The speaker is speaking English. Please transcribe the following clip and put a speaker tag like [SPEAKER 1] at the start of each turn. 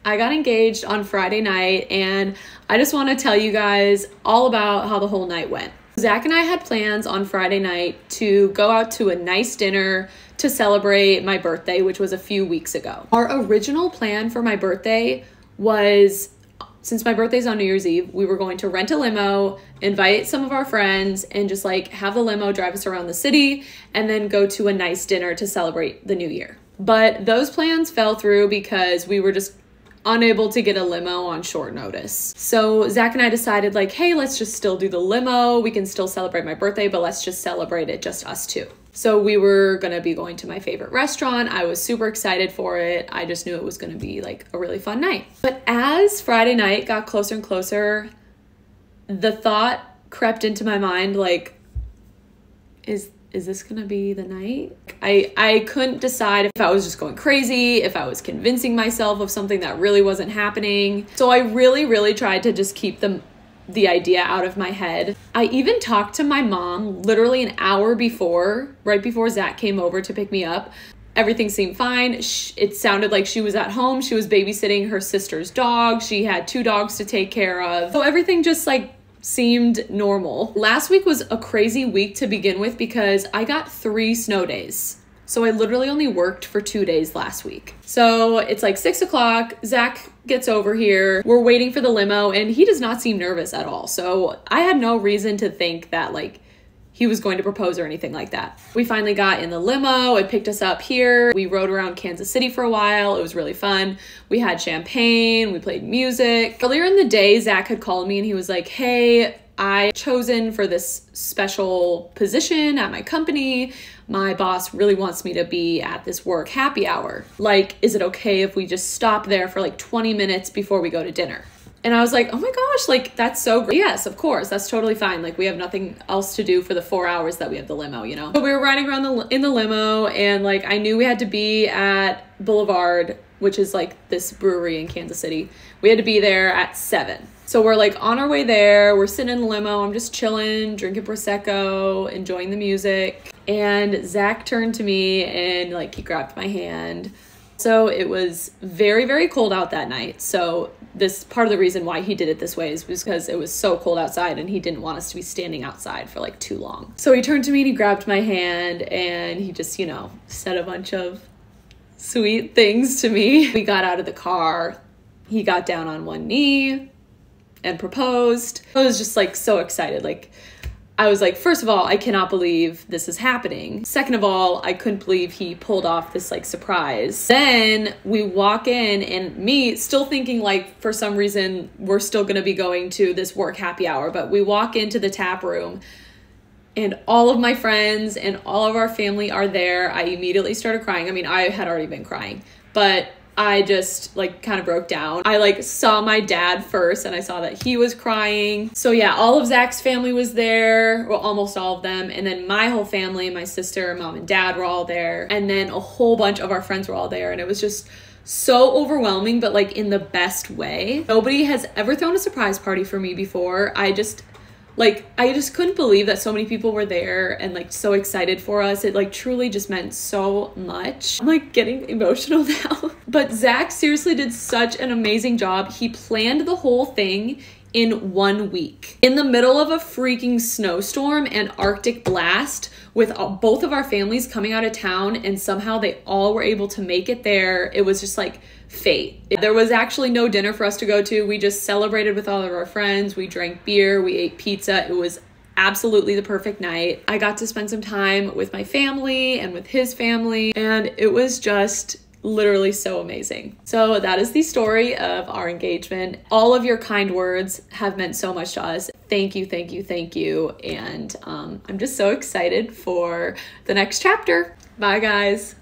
[SPEAKER 1] I got engaged on Friday night, and I just want to tell you guys all about how the whole night went. Zach and I had plans on Friday night to go out to a nice dinner to celebrate my birthday, which was a few weeks ago. Our original plan for my birthday was, since my birthday's on New Year's Eve, we were going to rent a limo, invite some of our friends, and just like have the limo drive us around the city and then go to a nice dinner to celebrate the new year. But those plans fell through because we were just unable to get a limo on short notice. So Zach and I decided like, hey, let's just still do the limo. We can still celebrate my birthday, but let's just celebrate it just us two. So we were gonna be going to my favorite restaurant. I was super excited for it. I just knew it was gonna be like a really fun night. But as Friday night got closer and closer, the thought crept into my mind like, is this gonna be the night? I couldn't decide if I was just going crazy, if I was convincing myself of something that really wasn't happening. So I really tried to just keep the idea out of my head. I even talked to my mom literally an hour before, right before Zach came over to pick me up. Everything seemed fine. It sounded like she was at home. She was babysitting her sister's dog. She had 2 dogs to take care of. So everything just like seemed normal. Last week was a crazy week to begin with because I got 3 snow days. So I literally only worked for 2 days last week. So it's like 6 o'clock, Zach gets over here, we're waiting for the limo, and he does not seem nervous at all. So I had no reason to think that like he was going to propose or anything like that. We finally got in the limo, it picked us up here. We rode around Kansas City for a while, it was really fun. We had champagne, we played music. Earlier in the day, Zach had called me and he was like, hey, I chosen for this special position at my company. My boss really wants me to be at this work happy hour. Like, is it okay if we just stop there for like 20 minutes before we go to dinner? And I was like, oh my gosh, like that's so great. Yes, of course, that's totally fine. Like we have nothing else to do for the 4 hours that we have the limo, you know? But we were riding around in the limo, and like I knew we had to be at Boulevard, which is like this brewery in Kansas City. We had to be there at 7. So we're like on our way there, we're sitting in the limo, I'm just chilling, drinking Prosecco, enjoying the music. And Zach turned to me and like he grabbed my hand. So it was very cold out that night. So this part of the reason why he did it this way is because it was so cold outside and he didn't want us to be standing outside for like too long. So he turned to me and he grabbed my hand and he just, you know, said a bunch of sweet things to me. We got out of the car. He got down on one knee and proposed. I was just like so excited. Like I was like, first of all, I cannot believe this is happening. Second of all, I couldn't believe he pulled off this like surprise. Then we walk in and me still thinking like for some reason we're still gonna be going to this work happy hour, but we walk into the tap room and all of my friends and all of our family are there. I immediately started crying. I mean, I had already been crying, but I just like kind of broke down. I like saw my dad first and I saw that he was crying. So yeah, all of Zach's family was there, well, almost all of them. And then my whole family, my sister, mom and dad were all there. And then a whole bunch of our friends were all there. And it was just so overwhelming, but like in the best way. Nobody has ever thrown a surprise party for me before. I just couldn't believe that so many people were there and like so excited for us. It like truly just meant so much. I'm like getting emotional now. But Zach seriously did such an amazing job. He planned the whole thing in 1 week. In the middle of a freaking snowstorm and Arctic blast with both of our families coming out of town, and somehow they all were able to make it there. It was just like fate. There was actually no dinner for us to go to. We just celebrated with all of our friends. We drank beer, we ate pizza. It was absolutely the perfect night. I got to spend some time with my family and with his family, and it was just literally so amazing. So that is the story of our engagement. All of your kind words have meant so much to us. Thank you, thank you, thank you. And I'm just so excited for the next chapter. Bye, guys.